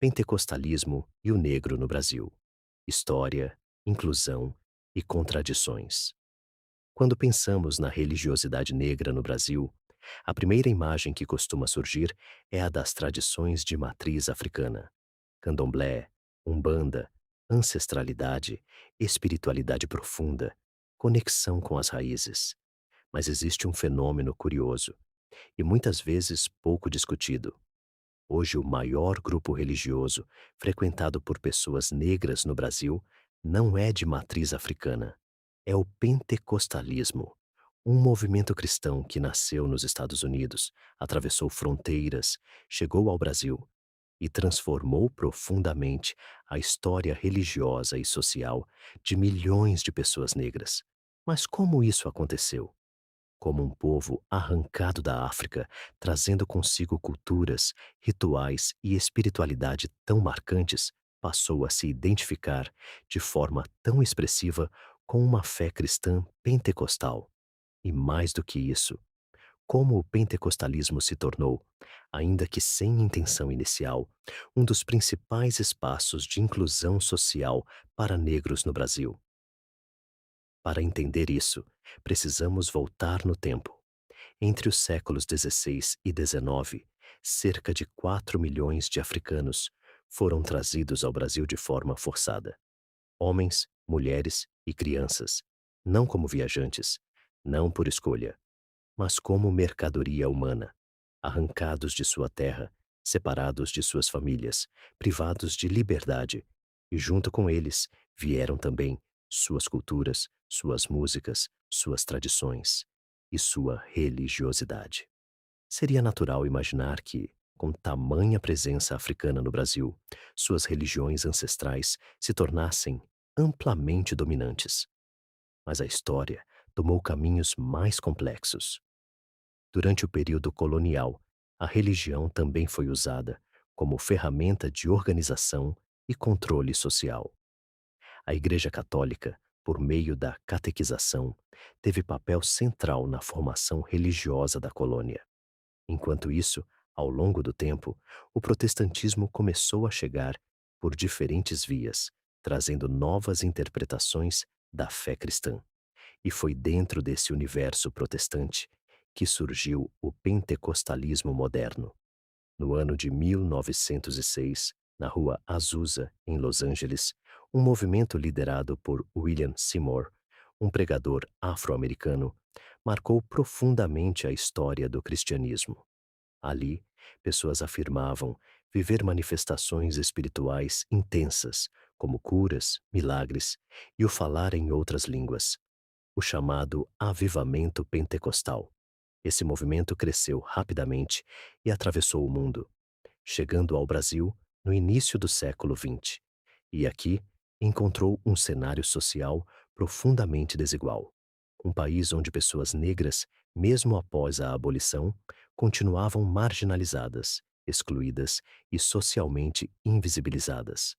Pentecostalismo e o negro no Brasil. História, inclusão e contradições. Quando pensamos na religiosidade negra no Brasil, a primeira imagem que costuma surgir é a das tradições de matriz africana. Candomblé, umbanda, ancestralidade, espiritualidade profunda, conexão com as raízes. Mas existe um fenômeno curioso e muitas vezes pouco discutido. Hoje, o maior grupo religioso frequentado por pessoas negras no Brasil não é de matriz africana. É o pentecostalismo, um movimento cristão que nasceu nos Estados Unidos, atravessou fronteiras, chegou ao Brasil e transformou profundamente a história religiosa e social de milhões de pessoas negras. Mas como isso aconteceu? Como um povo arrancado da África, trazendo consigo culturas, rituais e espiritualidade tão marcantes, passou a se identificar de forma tão expressiva com uma fé cristã pentecostal. E mais do que isso, como o pentecostalismo se tornou, ainda que sem intenção inicial, um dos principais espaços de inclusão social para negros no Brasil. Para entender isso, precisamos voltar no tempo. Entre os séculos XVI e XIX, cerca de 4 milhões de africanos foram trazidos ao Brasil de forma forçada. Homens, mulheres e crianças, não como viajantes, não por escolha, mas como mercadoria humana, arrancados de sua terra, separados de suas famílias, privados de liberdade, e junto com eles vieram também suas culturas, suas músicas, suas tradições e sua religiosidade. Seria natural imaginar que, com tamanha presença africana no Brasil, suas religiões ancestrais se tornassem amplamente dominantes. Mas a história tomou caminhos mais complexos. Durante o período colonial, a religião também foi usada como ferramenta de organização e controle social. A Igreja Católica, por meio da catequização, teve papel central na formação religiosa da colônia. Enquanto isso, ao longo do tempo, o protestantismo começou a chegar por diferentes vias, trazendo novas interpretações da fé cristã. E foi dentro desse universo protestante que surgiu o pentecostalismo moderno. No ano de 1906, na rua Azusa, em Los Angeles, um movimento liderado por William Seymour, um pregador afro-americano, marcou profundamente a história do cristianismo. Ali, pessoas afirmavam viver manifestações espirituais intensas, como curas, milagres e o falar em outras línguas, o chamado avivamento pentecostal. Esse movimento cresceu rapidamente e atravessou o mundo, chegando ao Brasil no início do século XX. E aqui encontrou um cenário social profundamente desigual. Um país onde pessoas negras, mesmo após a abolição, continuavam marginalizadas, excluídas e socialmente invisibilizadas.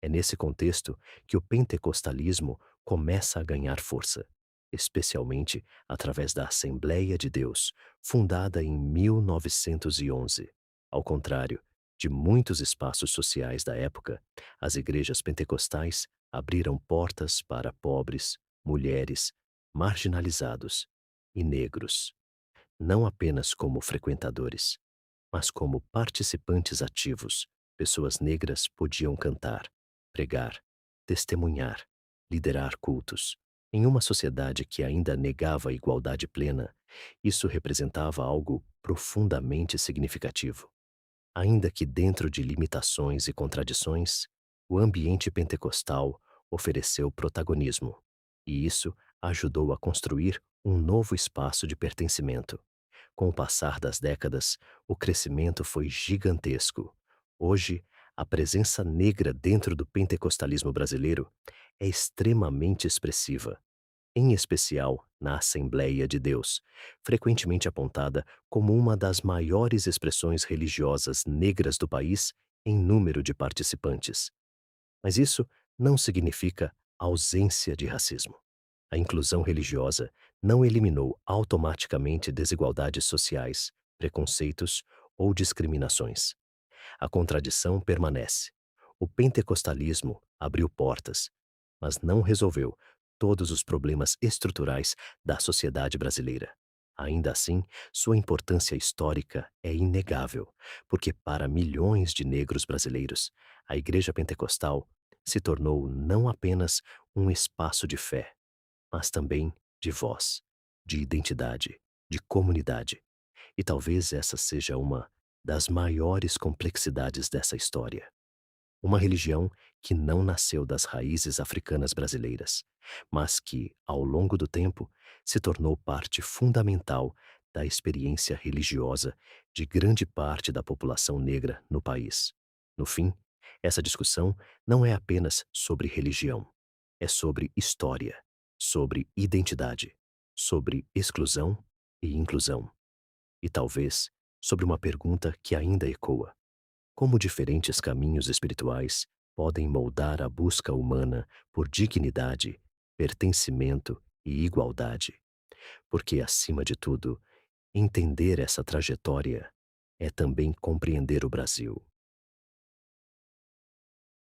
É nesse contexto que o pentecostalismo começa a ganhar força, especialmente através da Assembleia de Deus, fundada em 1911. Ao contrário de muitos espaços sociais da época, as igrejas pentecostais abriram portas para pobres, mulheres, marginalizados e negros, não apenas como frequentadores, mas como participantes ativos. Pessoas negras podiam cantar, pregar, testemunhar, liderar cultos. Em uma sociedade que ainda negava a igualdade plena, isso representava algo profundamente significativo. Ainda que dentro de limitações e contradições, o ambiente pentecostal ofereceu protagonismo, e isso ajudou a construir um novo espaço de pertencimento. Com o passar das décadas, o crescimento foi gigantesco. Hoje, a presença negra dentro do pentecostalismo brasileiro é extremamente expressiva, em especial na Assembleia de Deus, frequentemente apontada como uma das maiores expressões religiosas negras do país em número de participantes. Mas isso não significa ausência de racismo. A inclusão religiosa não eliminou automaticamente desigualdades sociais, preconceitos ou discriminações. A contradição permanece. O pentecostalismo abriu portas, mas não resolveu todos os problemas estruturais da sociedade brasileira. Ainda assim, sua importância histórica é inegável, porque para milhões de negros brasileiros, a Igreja Pentecostal se tornou não apenas um espaço de fé, mas também de voz, de identidade, de comunidade. E talvez essa seja uma das maiores complexidades dessa história. Uma religião que não nasceu das raízes africanas brasileiras, mas que, ao longo do tempo, se tornou parte fundamental da experiência religiosa de grande parte da população negra no país. No fim, essa discussão não é apenas sobre religião, é sobre história, sobre identidade, sobre exclusão e inclusão, e talvez sobre uma pergunta que ainda ecoa: como diferentes caminhos espirituais podem moldar a busca humana por dignidade, pertencimento e igualdade? Porque, acima de tudo, entender essa trajetória é também compreender o Brasil.